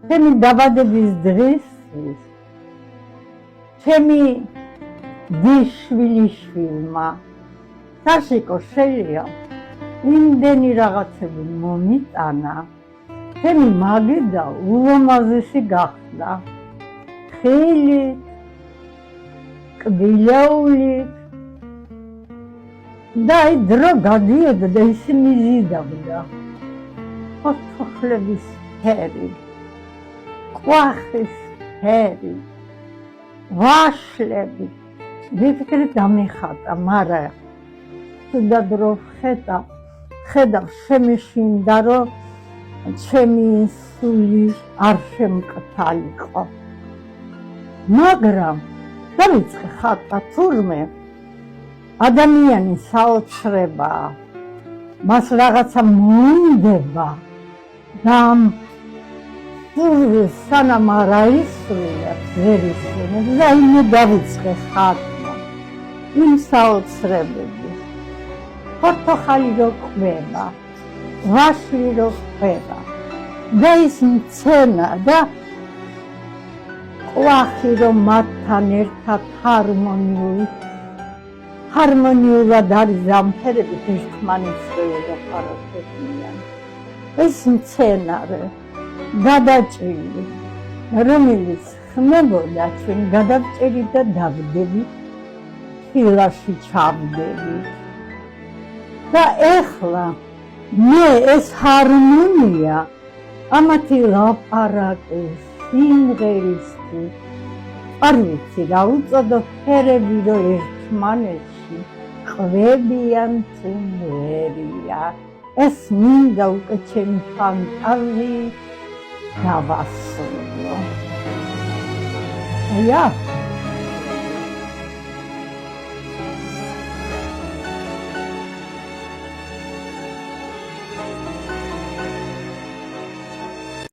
ჩემი დაბადების დღისთვის ჩემი დიშვილიშვილმა საშიკო შეია იმდენი რაღაცები მომიტანა, ჩემი მაგიდა ულამაზესი გახდა, ხილით, კბილეულით და დრო გადიოდა და ისინი მიზიდავდა ფოთლების ფერი, ყვახის ფერი, ვაშლები. ვიფიქრე დამეხატა, მაგრამ თუნდაც რო ხედავ შემეშინდა, რომ ჩემი სული არ შემკთალიყო. მაგრამ დავიწყე ხატა თურმე ადამიანი საოცრებაა, მას რაღაცა მოინდება და სანამ არ აისრულებს, ვერ ისრულებს და იმე დავიწყე ხატა იმ საოცრებების. პორტოხალი რო ყვება, ვაშლი რო ყვება და ის მცენა და ყვახი რომ მათთან ერთად ჰარმონიულად არის დამფერებით ერთმანეთსვე და პარასტებიან. ეს მცენარე გადაჭრილი, რომელიც ხმებოდა ჩვენ გადავჭერი და დავდები, ფილაში ჩავდები. და ეხლა მე ეს ჰარმონია ამათი ლაპარაკის, სიმღერისთვის, არ ვიცი რა უწოდო ფერები რო ერთმანეთში ყვებიან თუ მერია. ეს მინდა უკვე ჩემი ფანტაზიით დავასრულო.